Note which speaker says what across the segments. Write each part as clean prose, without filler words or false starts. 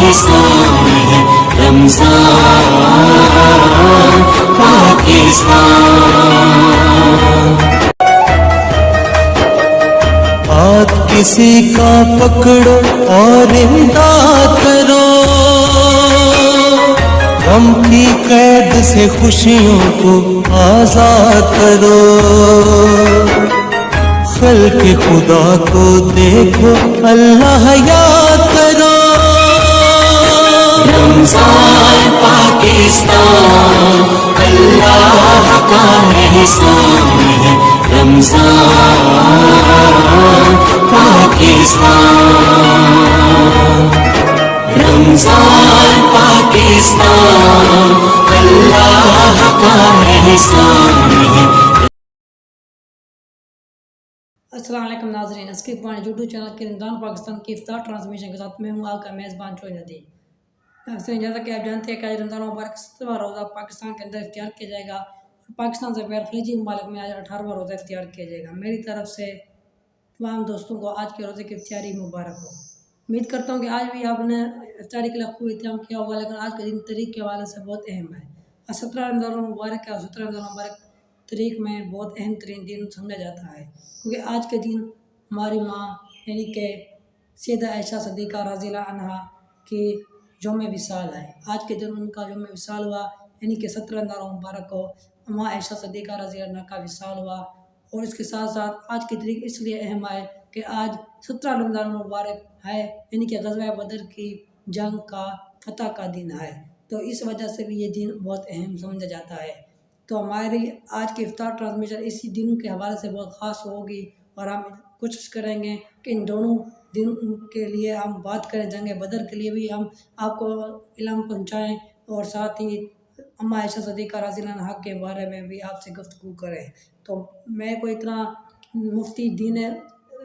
Speaker 1: احسان ہے رمضان پاکستان۔ ہاتھ کسی کا پکڑو اور امداد کرو، غم کی قید سے خوشیوں کو آزاد کرو، خلق خدا کو دیکھو اللہ یاد کرو۔ رمضان پاکستان اللہ کا احسان ہے رمضان پاکستان، رمضان پاکستان اللہ کا احسان ہے۔
Speaker 2: السلام علیکم ناظرین، اسکپ پوائنٹ یوٹیوب چینل کے رمضان پاکستان کی افطار ٹرانسمیشن کے ساتھ میں ہوں آپ کا میزبان شعیب ندیم۔ جیسا کہ آپ جانتے ہیں کہ آج رمضان مبارک 7واں روزہ پاکستان کے اندر اختیار کیا جائے گا، اور پاکستان سے بغیر خلیجی ممالک میں آج 18واں روزہ اختیار کیا جائے گا۔ میری طرف سے تمام دوستوں کو آج کے روزے کی افطاری مبارک ہو۔ امید کرتا ہوں کہ آج بھی آپ نے افطاری کے لیے خوب اہتمام کیا ہوگا، لیکن آج کا دن تاریخ کے حوالے سے بہت اہم ہے۔ 17 رمضان مبارک ہے، اور 17 رمضان مبارک تاریخ میں بہت اہم ترین دن سمجھا جاتا ہے، کیونکہ آج کے دن ہماری ماں یعنی کہ سیدہ عائشہ صدیقہ رضی اللہ عنہا کی یوم وصال ہے۔ آج کے دن ان کا یوم وصال ہوا، یعنی کہ 17 رمضان مبارک کو ماں عائشہ صدیقہ رضی اللہ عنہا کا وصال ہوا۔ اور اس کے ساتھ ساتھ آج کی تاریخ اس لیے اہم ہے کہ آج 17 رمضان مبارک ہے، یعنی کہ غزوہ بدر کی جنگ کا فتح کا دن ہے، تو اس وجہ سے بھی یہ دن بہت اہم سمجھا جاتا ہے۔ تو ہماری آج کی افطار ٹرانسمیشن اسی دن کے حوالے سے بہت خاص ہوگی، اور ہم کوشش کریں گے کہ ان دونوں دن کے لیے ہم بات کریں، جنگ بدر کے لیے بھی ہم آپ کو علم پہنچائیں، اور ساتھ ہی اماں عائشہ صدیقہ رضی اللہ عنہا کے بارے میں بھی آپ سے گفتگو کریں۔ تو میں کوئی اتنا مفتی دین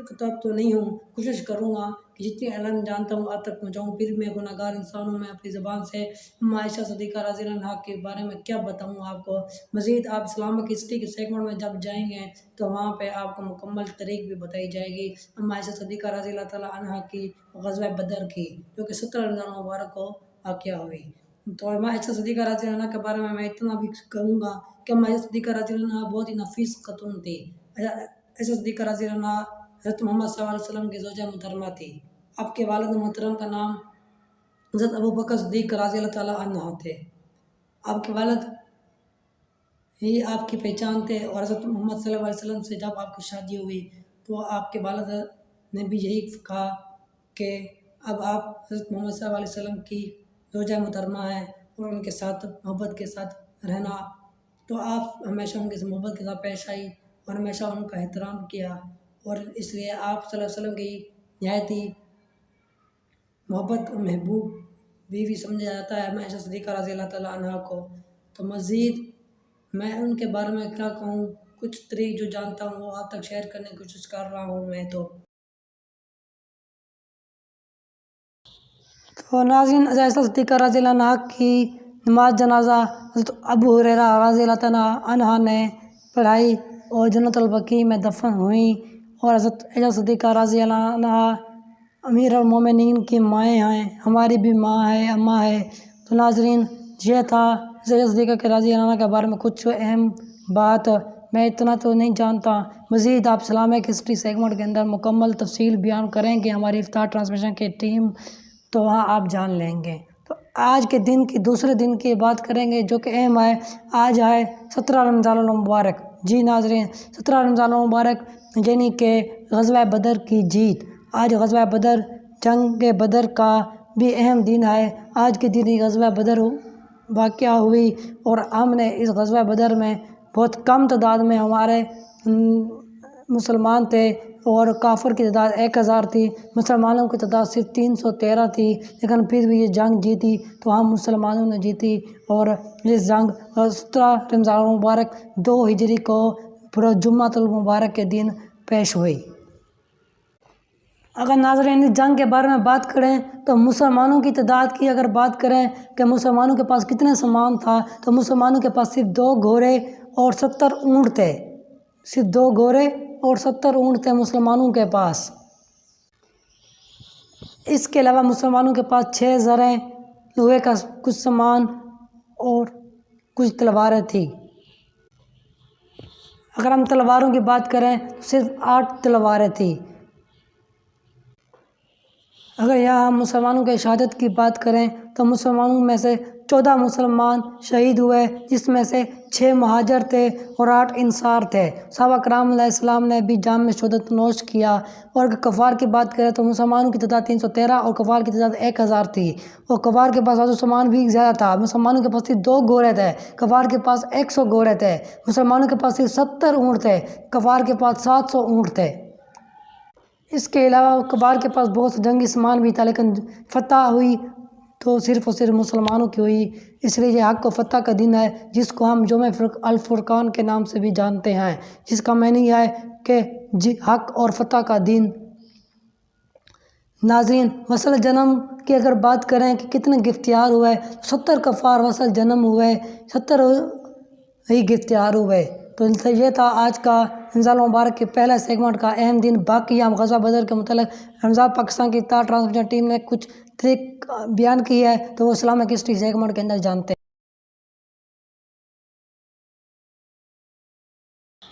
Speaker 2: کتاب تو نہیں ہوں، کوشش کروں گا کہ جتنی علم جانتا ہوں آپ تک پہنچاؤں، پھر میں گناہ گار انسان ہوں، میں اپنی زبان سے اماں عائشہ صدیقہ رضی اللہ عنہا کے بارے میں کیا بتاؤں آپ کو۔ مزید آپ اسلامک ہسٹری کے سیگمنٹ میں جب جائیں گے تو وہاں پہ آپ کو مکمل تاریخ بھی بتائی جائے گی اماں عائشہ صدیقہ رضی اللہ تعالیٰ عنہا کی غزوہ بدر کی، جو کہ 17 رمضان مبارک کو واقع ہوئی۔ تو اماں عائشہ صدیقہ رضی اللہ عنہا کے بارے میں اتنا بھی کہوں گا کہ اماں عائشہ صدیقہ رضی اللہ عنہا بہت ہی نفیس خاتون تھی۔ عائشہ صدیقہ رضی اللہ عنہا حضرت محمد صلی اللہ علیہ وسلم کی زوجہ محترمہ تھی۔ آپ کے والد محترم کا نام حضرت ابوبکر صدیق رضی اللہ تعالیٰ عنہ تھے۔ آپ کے والد ہی آپ کی پہچان تھے، اور حضرت محمد صلی اللہ علیہ وسلم سے جب آپ کی شادی ہوئی تو آپ کے والد نے بھی یہی کہا کہ اب آپ حضرت محمد صلی اللہ علیہ وسلم کی زوجہ محترمہ ہیں، اور ان کے ساتھ محبت کے ساتھ رہنا۔ تو آپ ہمیشہ ان کے محبت کے ساتھ پیش آئی، اور ہمیشہ ان کا احترام کیا، اور اس لیے آپ صلی اللہ علیہ وسلم کی نہایت ہی محبت اور محبوب بیوی سمجھا جاتا ہے عائشہ صدیقہ رضی اللہ تعالیٰ عنہا کو۔ تو مزید میں ان کے بارے میں کیا کہوں، کچھ طریق جو جانتا ہوں وہ آپ تک شیئر کرنے کی کوشش کر رہا ہوں میں۔ تو ناظرین، عائشہ صدیقہ رضی اللہ عنہا کی نماز جنازہ حضرت ابو ہریرہ رضی اللہ تعالیٰ عنہ نے پڑھائی اور جنت البقیع میں دفن ہوئیں، اور حضرت عائشہ صدیقہ رضی اللہ عنہا امیر المومنین کی مائیں ہیں، ہماری بھی ماں ہے، اماں ہے۔ تو ناظرین، یہ تھا عائشہ صدیقہ کے رضی اللہ عنہا کے بارے میں کچھ اہم بات، میں اتنا تو نہیں جانتا، مزید آپ اسلامک ہسٹری سیگمنٹ کے اندر مکمل تفصیل بیان کریں گے ہماری افطار ٹرانسمیشن کی ٹیم، تو وہاں آپ جان لیں گے۔ تو آج کے دن کی دوسرے دن کی بات کریں گے جو کہ اہم ہے۔ آج ہے 17 رمضان المبارک۔ جی ناظرین، 17 رمضان المبارک یعنی کہ غزوہ بدر کی جیت۔ آج غزوہ بدر، جنگ بدر کا بھی اہم دن ہے۔ آج کے دن ہی غزوہ بدر واقعہ ہوئی، اور ہم نے اس غزوہ بدر میں بہت کم تعداد میں ہمارے مسلمان تھے، اور کافر کی تعداد 1000 تھی، مسلمانوں کی تعداد صرف 313 تھی، لیکن پھر بھی یہ جنگ جیتی تو ہم مسلمانوں نے جیتی، اور یہ جنگ 17 رمضان المبارک 2 ہجری کو پورا جمعۃ المبارک کے دن پیش ہوئی۔ اگر ناظرین اس جنگ کے بارے میں بات کریں تو مسلمانوں کی تعداد کی اگر بات کریں کہ مسلمانوں کے پاس کتنے سامان تھا، تو مسلمانوں کے پاس صرف 2 گھوڑے اور 70 اونٹ تھے، صرف 2 گھوڑے اور 70 اونٹ تھے مسلمانوں کے پاس۔ اس کے علاوہ مسلمانوں کے پاس 6 زریں، لوہے کا کچھ سامان اور کچھ تلواریں تھیں۔ اگر ہم تلواروں کی بات کریں تو صرف 8 تلواریں تھیں۔ اگر یہاں ہم مسلمانوں کے شہادت کی بات کریں تو مسلمانوں میں سے 14 مسلمان شہید ہوئے، جس میں سے 6 مہاجر تھے اور 8 انصار تھے۔ صحابہ کرام علیہ السلام نے بھی جام میں شہادت نوش کیا۔ اور اگر کفار کی بات کریں تو مسلمانوں کی تعداد 313 اور کفار کی تعداد 1000 تھی، اور کفار کے پاس سامان بھی زیادہ تھا۔ مسلمانوں کے پاس صرف 2 گھوڑے تھے، کفار کے پاس 100 گھوڑے تھے۔ مسلمانوں کے پاس صرف 70 اونٹ تھے، کفار کے پاس 700 اونٹ تھے۔ اس کے علاوہ کفار کے پاس بہت سے جنگی سامان بھی تھا، لیکن فتح ہوئی تو صرف اور صرف مسلمانوں کی ہوئی۔ اس لیے یہ حق و فتح کا دن ہے، جس کو ہم یوم الفرقان کے نام سے بھی جانتے ہیں، جس کا معنی ہے کہ حق اور فتح کا دن۔ ناظرین، وصل جنم کی اگر بات کریں کہ کتنے گرفتار ہوئے، 70 کفار وصل جنم ہوئے، 70 ہی گرفتار ہوئے۔ تو یہ تھا آج کا رمضان المبارک کے پہلے سیگمنٹ کا اہم دن۔ باقی ہم غزوہ بدر کے متعلق رمضان پاکستان کی افطار ٹرانسمیشن ٹیم نے کچھ طریق بیان کی ہے، تو وہ اسلامک ہسٹری سیگمنٹ کے اندر جانتے ہیں۔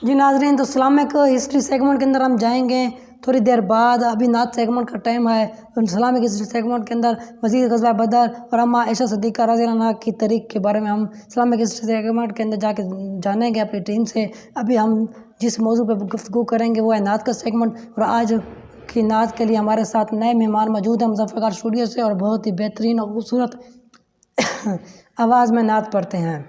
Speaker 2: جی ناظرین، تو اسلامک ہسٹری سیگمنٹ کے اندر ہم جائیں گے تھوڑی دیر بعد۔ ابھی نعت سیگمنٹ کا ٹائم ہے، تو اسلامک ہسٹری سیگمنٹ کے اندر مزید غزوہ بدر اور اما عائشہ صدیقہ رضی اللہ عنہا کی تاریخ کے بارے میں ہم اسلامک ہسٹری سیگمنٹ کے اندر جا کے جانیں گے اپنی ٹیم سے۔ ابھی ہم جس موضوع پہ گفتگو کریں گے وہ ہے نعت کا سیگمنٹ، اور آج کی نعت کے لیے ہمارے ساتھ نئے مہمان موجود ہیں مظفر خان اسٹوڈیو سے، اور بہت ہی بہترین اور خوبصورت آواز میں نعت پڑھتے ہیں۔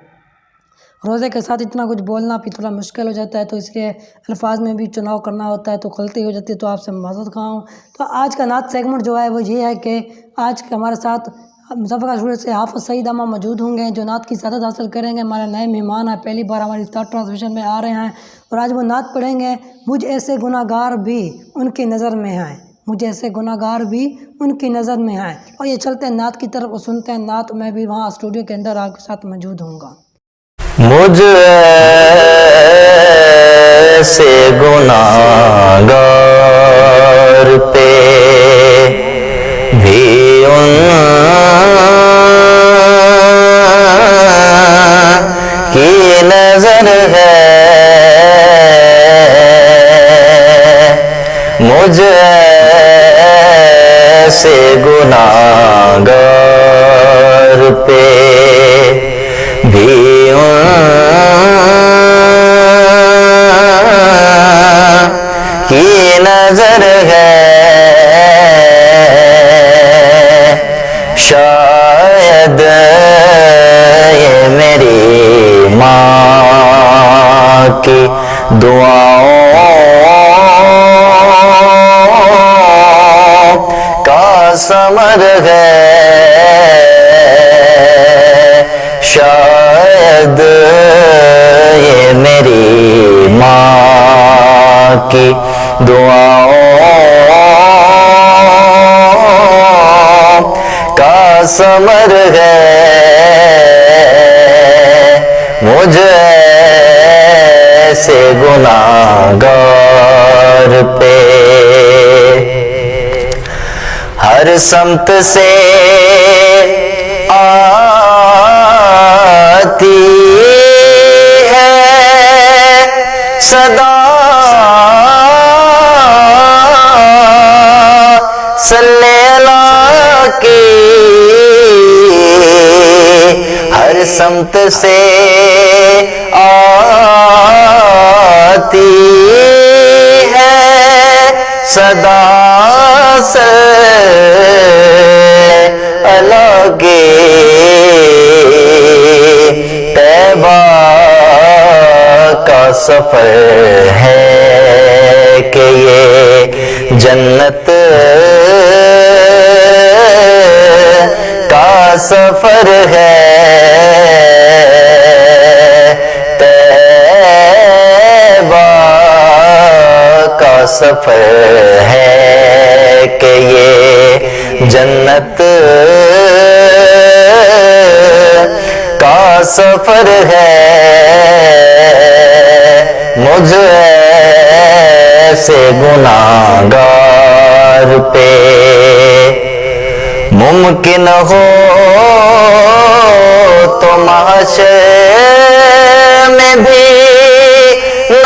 Speaker 2: روزے کے ساتھ اتنا کچھ بولنا بھی تھوڑا مشکل ہو جاتا ہے، تو اس لیے الفاظ میں بھی چناؤ کرنا ہوتا ہے، تو غلطی ہو جاتی ہے، تو آپ سے معذرت خواہ ہوں۔ تو آج کا نعت سیگمنٹ جو ہے وہ یہ ہے کہ آج کے ہمارے ساتھ مظفر خان اسٹوڈیو سے حافظ سعید احمد موجود ہوں گے، جو نعت کی سعادت حاصل کریں گے۔ ہمارے نئے مہمان ہیں، پہلی بار ہماری افطار ٹرانسمیشن میں آ رہے ہیں، اور آج وہ نعت پڑھیں گے، مجھ ایسے گناہ گار بھی ان کی نظر میں ہیں، مجھ ایسے گناہ گار بھی ان کی نظر میں ہیں۔ اور یہ چلتے ہیں نعت کی طرف اور سنتے ہیں نعت۔ میں بھی وہاں اسٹوڈیو کے اندر آپ کے ساتھ موجود ہوں گا۔
Speaker 3: مجھ ایسے گناہگار پہ بھی ان کی نظر ہے، مجھ ایسے گناہگار پہ بھی کی نظر ہے، شاید یہ میری ماں کی دعاؤں کا ثمر ہے، شاید یہ میری ماں کی دعاؤں کا ثمر ہے، مجھ ایسے گناہگار پہ ہر سمت سے آتی ہے صدا سلیلا کی، ہر سمت سے آتی ہے صدا سلیلا کی، طیبہ کا سفر ہے کہ یہ جنت کا سفر ہے، طیبہ کا سفر ہے کہ یہ جنت کا سفر ہے، مجھ ایسے گناہگار پہ ممکن ہو تو محشر میں بھی نعت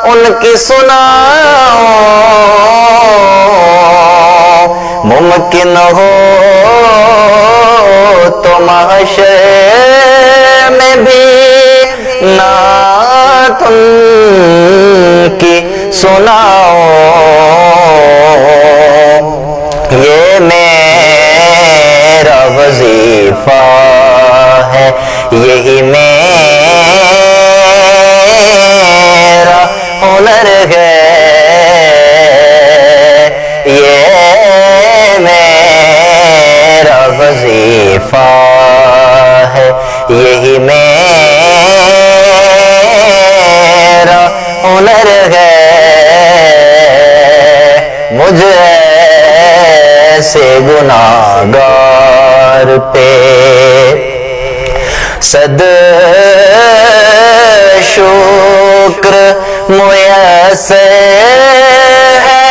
Speaker 3: ان کی سناؤ، ممکن ہو تو محشر میں بھی نعت ان کی سناؤ، یہ میرا وظیفہ ہے، یہی میرا ہنر ہے، یہ میرا وظیفہ ہے، یہی میرا ہنر ہے، مجھ ایسے گناہگار پہ صد شکر میسر ہے،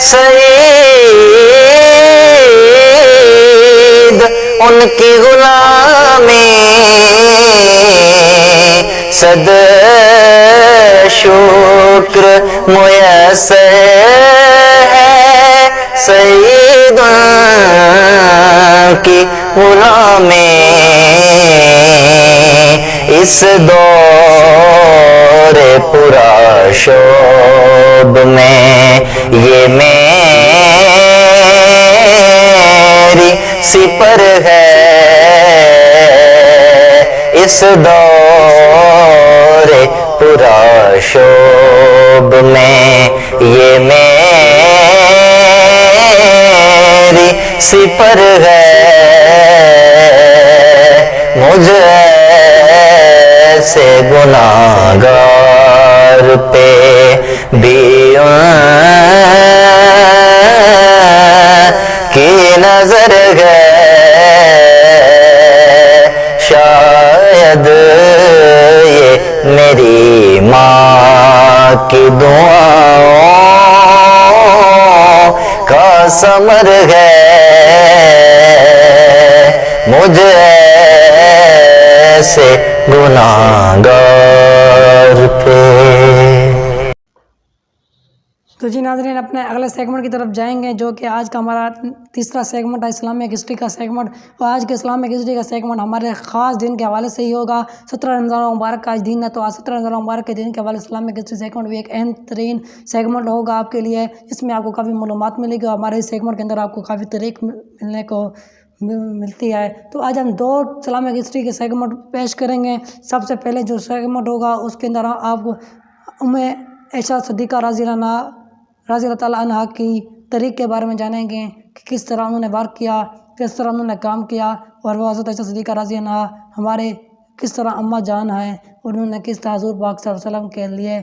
Speaker 3: سعید ان کی غلامی، صد شکر میسر ہے، سعید ان کی غلامی، اس دور پورا شوب میں یہ میری سپر ہے، اس دور پورا شوب میں یہ میری سپر ہے، مجھ ایسے گناہگار پہ بھی ان کی نظر ہے، شاید یہ میری ماں کی دعاؤں کا ثمر ہے، مجھ ایسے گناہگار پہ۔
Speaker 2: تو جی ناظرین، اپنے اگلے سیگمنٹ کی طرف جائیں گے، جو کہ آج کا ہمارا تیسرا سیگمنٹ ہے، اسلامک ہسٹری کا سیگمنٹ۔ اور آج کے اسلامک ہسٹری کا سیگمنٹ ہمارے خاص دن کے حوالے سے ہی ہوگا۔ 17 رمضان المبارک کا آج دن ہے، تو آج 17 رمضان المبارک کے دن کے حوالے سے اسلامک ہسٹری سیگمنٹ بھی ایک اہم ترین سیگمنٹ ہوگا آپ کے لیے، جس میں آپ کو کافی معلومات ملے گی، اور ہمارے اس سیگمنٹ کے اندر آپ کو کافی طریق ملنے کو ملتی ہے۔ تو آج ہم دو اسلامک ہسٹری کے سیگمنٹ پیش کریں گے۔ سب سے پہلے جو سیگمنٹ ہوگا اس کے اندر آپ ام عائشہ صدیقہ رضی اللہ تعالیٰ عنہ کی طریق کے بارے میں جانیں گے کہ کس طرح انہوں نے ورک کیا، کس طرح انہوں نے کام کیا، اور وہ حضرت عائشہ صدیقہ رضی اللہ عنہ ہمارے کس طرح اماں جان ہیں، انہوں نے کس طرح حضور پاک صلی اللہ علیہ وسلم کے لیے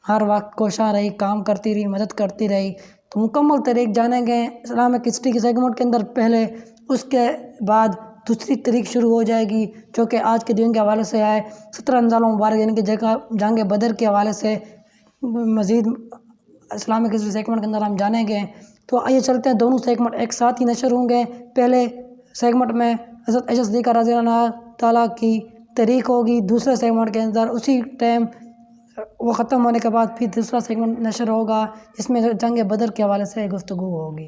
Speaker 2: ہر وقت کوشاں رہی، کام کرتی رہی، مدد کرتی رہی۔ تو مکمل طریق جانیں گے اسلامک ہسٹری کے سیگمنٹ کے اندر پہلے، اس کے بعد دوسری طریق شروع ہو جائے گی جو کہ آج کے دن کے حوالے سے ہے 17 رمضان المبارک یعنی کہ جنگ بدر کے حوالے سے مزید اسلامک ہسٹری سیگمنٹ کے اندر ہم جانیں گے۔ تو آئیے چلتے ہیں، دونوں سیگمنٹ ایک ساتھ ہی نشر ہوں گے۔ پہلے سیگمنٹ میں حضرت عائشہ صدیقہ رضی اللہ تعالیٰ کی طریق ہوگی، دوسرے سیگمنٹ کے اندر اسی ٹائم وہ ختم ہونے کے بعد پھر دوسرا سیگمنٹ نشر ہوگا، اس میں جنگ بدر کے حوالے سے گفتگو ہوگی۔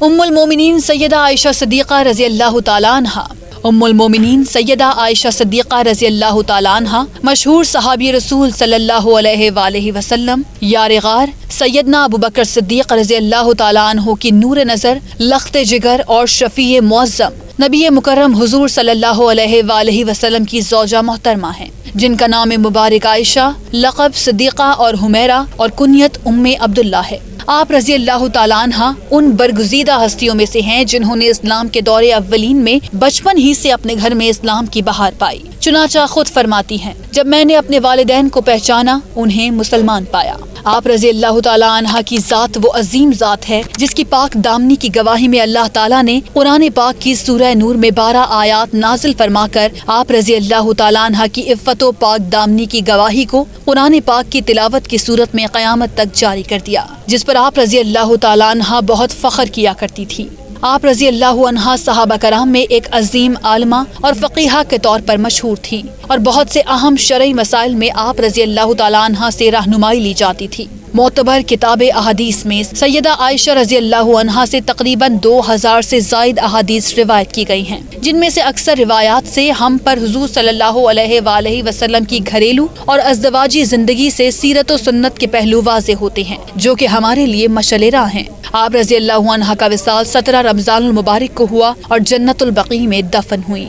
Speaker 4: ام المومنین سیدہ عائشہ صدیقہ رضی اللہ تعالیٰ عنہ۔ ام المومنین سیدہ عائشہ صدیقہ رضی اللہ تعالیٰ عنہ مشہور صحابی رسول صلی اللہ علیہ وآلہ وسلم، یار غار سیدنا ابوبکر صدیق رضی اللہ تعالیٰ عنہ کی نور نظر، لخت جگر اور شفیع معظم نبی مکرم حضور صلی اللہ علیہ وآلہ وسلم کی زوجہ محترمہ ہیں، جن کا نام مبارک عائشہ، لقب صدیقہ اور حمیرہ اور کنیت ام عبداللہ ہے۔ آپ رضی اللہ تعالیٰ عنہ ان برگزیدہ ہستیوں میں سے ہیں جنہوں نے اسلام کے دور اولین میں بچپن ہی سے اپنے گھر میں اسلام کی بہار پائی۔ چنانچہ خود فرماتی ہیں، جب میں نے اپنے والدین کو پہچانا، انہیں مسلمان پایا۔ آپ رضی اللہ تعالیٰ عنہ کی ذات وہ عظیم ذات ہے جس کی پاک دامنی کی گواہی میں اللہ تعالیٰ نے قرآن پاک کی سورہ نور میں 12 آیات نازل فرما کر آپ رضی اللہ تعالیٰ عنہ کی عفت و پاک دامنی کی گواہی کو قرآن پاک کی تلاوت کی صورت میں قیامت تک جاری کر دیا، جس پر آپ رضی اللہ تعالیٰ عنہ بہت فخر کیا کرتی تھی۔ آپ رضی اللہ عنہ صحابہ کرام میں ایک عظیم عالمہ اور فقیہہ کے طور پر مشہور تھی اور بہت سے اہم شرعی مسائل میں آپ رضی اللہ تعالیٰ عنہ سے رہنمائی لی جاتی تھی۔ معتبر کتاب احادیث میں سیدہ عائشہ رضی اللہ عنہا سے تقریباً 2000 سے زائد احادیث روایت کی گئی ہیں، جن میں سے اکثر روایات سے ہم پر حضور صلی اللہ علیہ وآلہ وسلم کی گھریلو اور ازدواجی زندگی سے سیرت و سنت کے پہلو واضح ہوتے ہیں، جو کہ ہمارے لیے مشعل راہ ہیں۔ آپ رضی اللہ عنہ کا وصال 17 رمضان المبارک کو ہوا اور جنت البقیع میں دفن ہوئی۔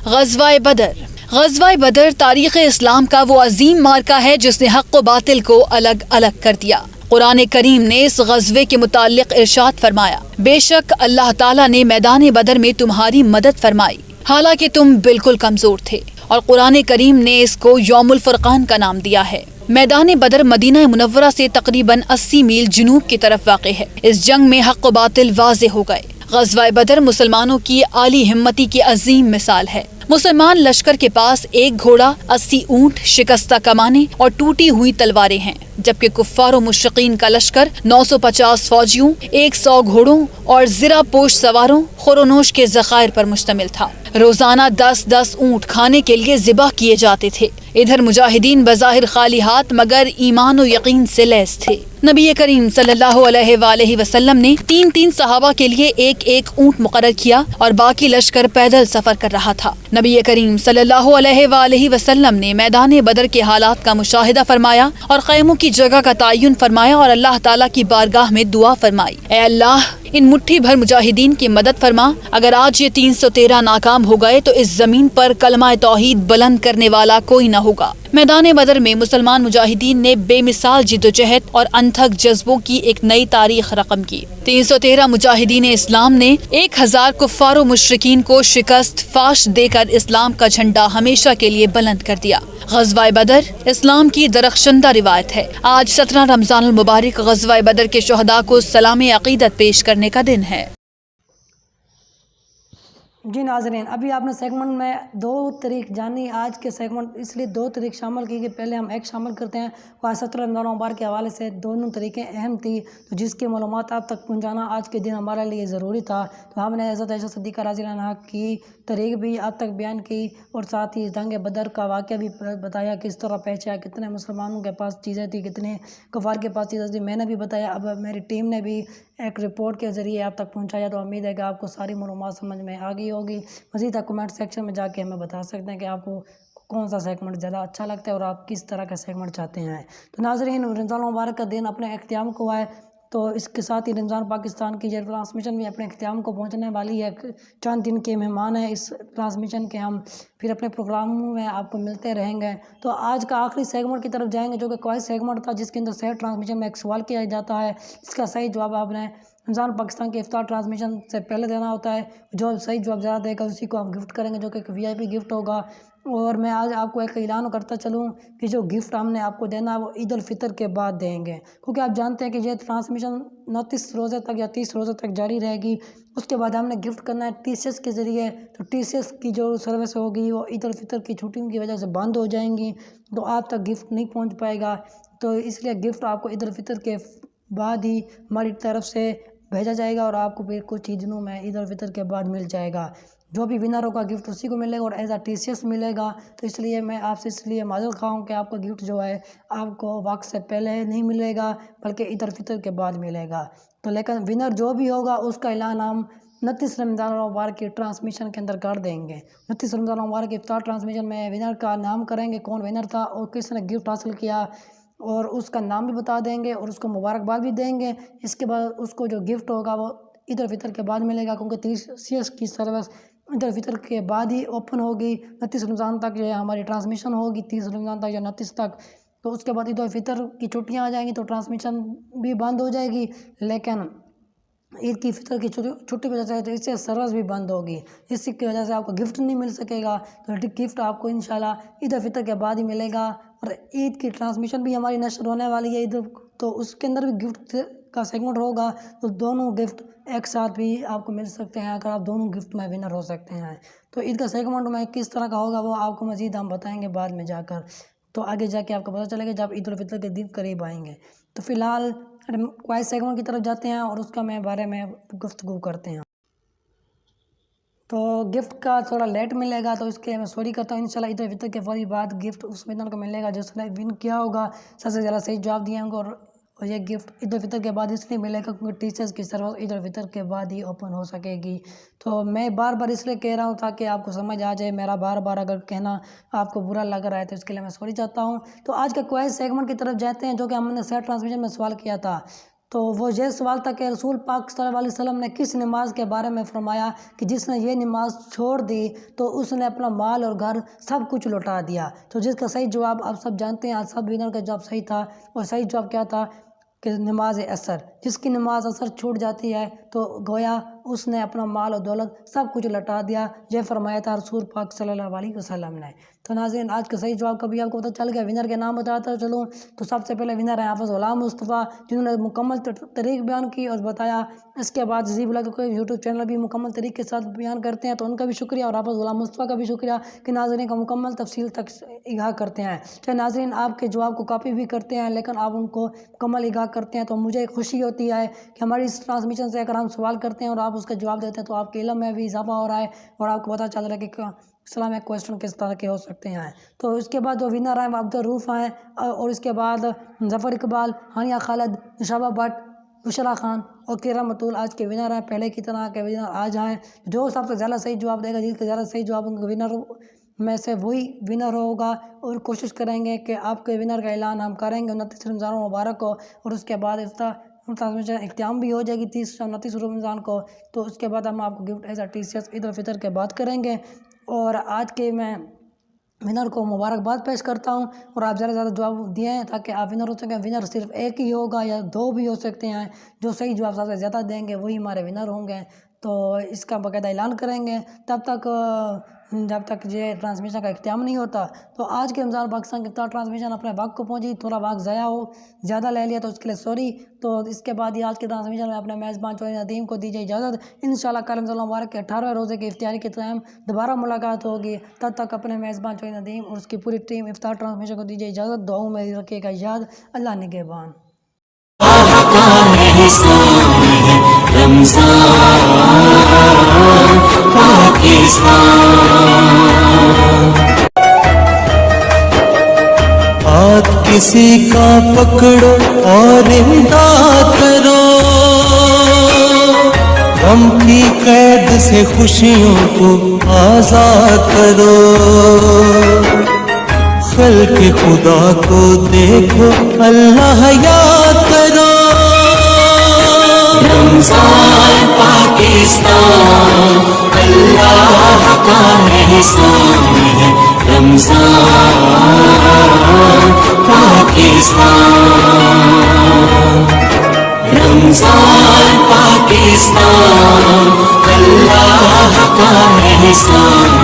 Speaker 4: غزوہ بدر۔ غزوہ بدر تاریخ اسلام کا وہ عظیم معرکہ ہے جس نے حق و باطل کو الگ الگ کر دیا۔ قرآن کریم نے اس غزوے کے متعلق ارشاد فرمایا، بے شک اللہ تعالیٰ نے میدان بدر میں تمہاری مدد فرمائی حالانکہ تم بالکل کمزور تھے، اور قرآن کریم نے اس کو یوم الفرقان کا نام دیا ہے۔ میدان بدر مدینہ منورہ سے تقریباً 80 میل جنوب کی طرف واقع ہے۔ اس جنگ میں حق و باطل واضح ہو گئے۔ غزوہ بدر مسلمانوں کی عالی ہمتی کی عظیم مثال ہے۔ مسلمان لشکر کے پاس ایک گھوڑا، 80 اونٹ، شکستہ کمانیں اور ٹوٹی ہوئی تلواریں ہیں، جبکہ کفار و مشرقین کا لشکر 950 فوجیوں، 100 گھوڑوں اور زرہ پوش سواروں، خورونوش کے ذخائر پر مشتمل تھا۔ روزانہ 10-10 اونٹ کھانے کے لیے ذبح کیے جاتے تھے۔ ادھر مجاہدین بظاہر خالی ہاتھ مگر ایمان و یقین سے لیس تھے۔ نبی کریم صلی اللہ علیہ وآلہ وسلم نے 3 صحابہ کے لیے ایک اونٹ مقرر کیا اور باقی لشکر پیدل سفر کر رہا تھا۔ نبی کریم صلی اللہ علیہ وآلہ وسلم نے میدان بدر کے حالات کا مشاہدہ فرمایا اور خیموں کی جگہ کا تعین فرمایا اور اللہ تعالیٰ کی بارگاہ میں دعا فرمائی، اے اللہ ان مٹھی بھر مجاہدین کی مدد فرما۔ اگر آج یہ 313 ناکام ہو گئے تو اس زمین پر کلمہ توحید بلند کرنے والا کوئی نہ ہوگا۔ میدان بدر میں مسلمان مجاہدین نے بے مثال جدوجہد اور انتھک جذبوں کی ایک نئی تاریخ رقم کی۔ 313 مجاہدین اسلام نے 1000 کفار و مشرکین کو شکست فاش دے کر اسلام کا جھنڈا ہمیشہ کے لیے بلند کر دیا۔ غزوہ بدر اسلام کی درخشندہ روایت ہے۔ آج 17 رمضان المبارک غزوہ بدر کے شہداء کو سلام عقیدت پیش کرنے کا دن ہے۔
Speaker 2: جی ناظرین، ابھی آپ نے سیگمنٹ میں 2 طریق جانی۔ آج کے سیگمنٹ اس لیے 2 طریق شامل کی کہ پہلے ہم ایک شامل کرتے ہیں، وہ 17 رمضان مبارک کے حوالے سے دونوں طریقیں اہم تھی، تو جس کی معلومات آپ تک پہنچانا آج کے دن ہمارے لیے ضروری تھا۔ تو ہم نے حضرت عائشہ صدیقہ رضی اللہ عنہا کی طریق بھی آپ تک بیان کی اور ساتھ ہی جنگ بدر کا واقعہ بھی بتایا، کس طرح پیش آیا، کتنے مسلمانوں کے پاس چیزیں تھیں، کتنے کفار کے پاس چیزیں تھیں، میں نے بھی بتایا۔ اب میری ٹیم نے بھی ایک رپورٹ کے ذریعے آپ تک پہنچایا، تو امید ہے کہ آپ کو ساری معلومات سمجھ میں آ گئی ہوگی۔ مزید کمنٹ سیکشن میں جا کے ہمیں بتا سکتے ہیں کہ آپ کو کون سا سیگمنٹ زیادہ اچھا لگتا ہے اور آپ کس طرح کا سیگمنٹ چاہتے ہیں۔ تو ناظرین، رمضان مبارک کا دن اپنے اختتام کو آئے، تو اس کے ساتھ ہی رمضان پاکستان کی یہ ٹرانسمیشن بھی اپنے اختتام کو پہنچنے والی ہے۔ چند دن کے مہمان ہیں اس ٹرانسمیشن کے، ہم پھر اپنے پروگراموں میں آپ کو ملتے رہیں گے۔ تو آج کا آخری سیگمنٹ کی طرف جائیں گے، جو کہ کوئی سیگمنٹ تھا جس کے اندر صحیح ٹرانسمیشن میں ایک سوال کیا جاتا ہے، اس کا صحیح جواب آپ نے رمضان پاکستان کے افطار ٹرانسمیشن سے پہلے دینا ہوتا ہے۔ جو صحیح جواب زیادہ دے گا اسی کو ہم گفٹ کریں گے، جو کہ ایک VIP گفٹ ہوگا۔ اور میں آج آپ کو ایک اعلان کرتا چلوں کہ جو گفٹ ہم نے آپ کو دینا ہے وہ عید الفطر کے بعد دیں گے، کیونکہ آپ جانتے ہیں کہ یہ ٹرانسمیشن 29 روزے تک یا 30 روزے تک جاری رہے گی۔ اس کے بعد ہم نے گفٹ کرنا ہے TCS کے ذریعے، تو TCS کی جو سروس ہوگی وہ عید الفطر کی چھٹیوں کی وجہ سے بند ہو جائیں گی، تو آپ تک گفٹ نہیں پہنچ پائے گا۔ تو اس لیے گفٹ آپ کو عید الفطر کے بعد ہی ہماری طرف سے بھیجا جائے گا، اور آپ کو پھر کچھ ہی دنوں میں عید الفطر کے بعد مل جائے گا۔ جو بھی ونر ہوگا گفٹ اسی کو ملے گا اور ایز TCS ملے گا۔ تو اس لیے میں آپ سے اس لیے معذرت خواہ ہوں کہ آپ کا گفٹ جو ہے آپ کو وقت سے پہلے نہیں ملے گا، بلکہ عید الفطر کے بعد ملے گا۔ تو لیکن ونر جو بھی ہوگا اس کا اعلان ہم 29 رمضان مبارک کی ٹرانسمیشن کے اندر کر دیں گے۔ 29 رمضان مبارک کی افطار ٹرانسمیشن میں ونر کا نام کریں گے، کون ونر تھا اور کس نے گفٹ حاصل کیا، اور اس کا نام بھی بتا دیں گے اور اس کو مبارکباد بھی دیں گے۔ اس کے بعد اس کو جو گفٹ ہوگا وہ عید الفطر کے بعد ملے گا، کیونکہ TCS کی سروس عید الفطر کے بعد ہی اوپن ہوگی۔ 29 رمضان تک جو ہے ہماری ٹرانسمیشن ہوگی، 30 رمضان تک یا 29 تک، تو اس کے بعد عید الفطر کی چھٹیاں آ جائیں گی تو ٹرانسمیشن بھی بند ہو جائے گی۔ لیکن عید کی فطر کی چھٹی کی وجہ سے تو اس سے سروس بھی بند ہوگی، جس کی وجہ سے آپ کو گفٹ نہیں مل سکے گا، تو گفٹ آپ کو انشاءاللہ عید الفطر کے بعد ہی ملے گا۔ اور عید کی ٹرانسمیشن بھی ہماری نشر ہونے والی ہے عید، تو اس کے اندر بھی گفٹ کا سیگمنٹ ہوگا، تو دونوں گفٹ ایک ساتھ بھی آپ کو مل سکتے ہیں اگر آپ دونوں گفٹ میں ونر ہو سکتے ہیں۔ تو عید کا سیگمنٹ میں کس طرح کا ہوگا وہ آپ کو مزید ہم بتائیں گے بعد میں جا کر، تو آگے جا کے آپ کو پتہ چلے گا جب عید الفطر کے دن قریب آئیں گے۔ تو فی الحال کوائز سیگمنٹ کی طرف جاتے ہیں اور اس کا میں بارے میں گفتگو کرتے ہیں۔ تو گفٹ کا تھوڑا لیٹ ملے گا، تو اس کے لیے میں سوری کرتا ہوں۔ انشاءاللہ عید الفطر کے فوری بعد گفٹ اس ونر کو ملے گا جس نے ون کیا ہوگا، سب سے زیادہ صحیح جواب دیا ہوگا، اور یہ گفٹ عید الفطر کے بعد اس لیے ملے گا کیونکہ ٹیچرز کی سروس عید الفطر کے بعد ہی اوپن ہو سکے گی۔ تو میں بار بار اس لیے کہہ رہا ہوں تاکہ آپ کو سمجھ آ جائے، میرا بار بار اگر کہنا آپ کو برا لگ رہا ہے تو اس کے لیے میں سوری چاہتا ہوں۔ تو آج کے کوائز سیگمنٹ کی طرف جاتے ہیں جو کہ ہم نے سیٹ ٹرانسمیشن میں سوال کیا تھا، تو وہ یہ سوال تھا کہ رسول پاک صلی اللہ علیہ وسلم نے کس نماز کے بارے میں فرمایا کہ جس نے یہ نماز چھوڑ دی تو اس نے اپنا مال اور گھر سب کچھ لوٹا دیا۔ تو جس کا صحیح جواب آپ سب جانتے ہیں، آج سب ونر کا جواب صحیح تھا، اور صحیح جواب کیا تھا کہ نماز عصر، جس کی نماز عصر چھوٹ جاتی ہے تو گویا اس نے اپنا مال و دولت سب کچھ لٹا دیا، یہ فرمایا تھا رسول پاک صلی اللہ علیہ وسلم نے۔ تو ناظرین آج کا صحیح جواب کا بھی آپ کو پتہ چل گیا۔ ونر کے نام بتاتا چلوں تو سب سے پہلے ونر ہیں حافظ غلام مصطفیٰ، جنہوں نے مکمل طریق بیان کی اور بتایا۔ اس کے بعد زی بلاگ کوئی یوٹیوب چینل بھی مکمل طریق کے ساتھ بیان کرتے ہیں، تو ان کا بھی شکریہ، اور حافظ غلام مصطفیٰ کا بھی شکریہ کہ ناظرین کا مکمل تفصیل تک اگاہ کرتے ہیں۔ چاہے ناظرین آپ کے جواب کو کاپی بھی کرتے ہیں لیکن آپ ان کو مکمل اگاہ کرتے ہیں، تو مجھے خوشی ہوتی ہے کہ ہماری اس ٹرانسمیشن سے اگر ہم سوال کرتے ہیں اور آپ اس کا جواب دیتے ہیں تو آپ کے علم میں بھی اضافہ ہو رہا ہے اور آپ کو پتہ چل رہا ہے کہ اسلامک کویسچن کس طرح کے ہو سکتے ہیں۔ تو اس کے بعد جو ونر ہیں وہ عبدالروف ہیں، اور اس کے بعد ظفر اقبال، ہانیہ خالد، نشابہ بٹ، بشرا خان اور کرم مطول آج کے ونر ہیں۔ پہلے کی طرح کے ونر آج آئیں، جو سب سے زیادہ صحیح جواب دے گا، جس کے زیادہ صحیح جواب ونر میں سے وہی ونر ہوگا، اور کوشش کریں گے کہ آپ کے ونر کا اعلان ہم کریں گے 29 رمضان مبارک کو، اور اس کے بعد اختتام بھی ہو جائے گی 29 رمضان کو۔ تو اس کے بعد ہم آپ کو گفٹ ایز اے ٹیچرز عید الفطر کے بعد کریں گے، اور آج کے میں ونر کو مبارکباد پیش کرتا ہوں، اور آپ زیادہ سے زیادہ جواب دیے ہیں تاکہ آپ ونر ہو سکیں۔ ونر صرف ایک ہی ہوگا یا دو بھی ہو سکتے ہیں، جو صحیح جواب سب سے زیادہ دیں گے وہی ہمارے ونر ہوں گے۔ تو اس کا باقاعدہ اعلان کریں گے جب تک یہ ٹرانسمیشن کا اختتام نہیں ہوتا۔ تو آج کے رمضان پاکستان کی افطار ٹرانسمیشن اپنے وقت کو پہنچی، تھوڑا وقت زیادہ لے لیا تو اس کے لیے سوری۔ تو اس کے بعد یہ آج کے ٹرانسمیشن میں اپنے میزبان چوہدری ندیم کو دیجیے اجازت۔ انشاءاللہ کل رمضان مبارک کے 18ویں روزے کی افطاری کے ٹائم دوبارہ ملاقات ہوگی، تب تک اپنے میزبان چوہدری ندیم اور اس کی پوری ٹیم افطار ٹرانسمیشن کو دیجیے اجازت۔ دعاؤں میں رکھیے گا یاد، اللہ نگہبان۔
Speaker 1: ہاتھ کسی کا پکڑو اور امداد کرو، غم کی قید سے خوشیوں کو آزاد کرو، خلق خدا کو دیکھو اللہ یاد کرو۔
Speaker 5: رمضان پاکستان اللہ کا احسان ہے، رمضان پاکستان، رمضان پاکستان اللہ کا احسان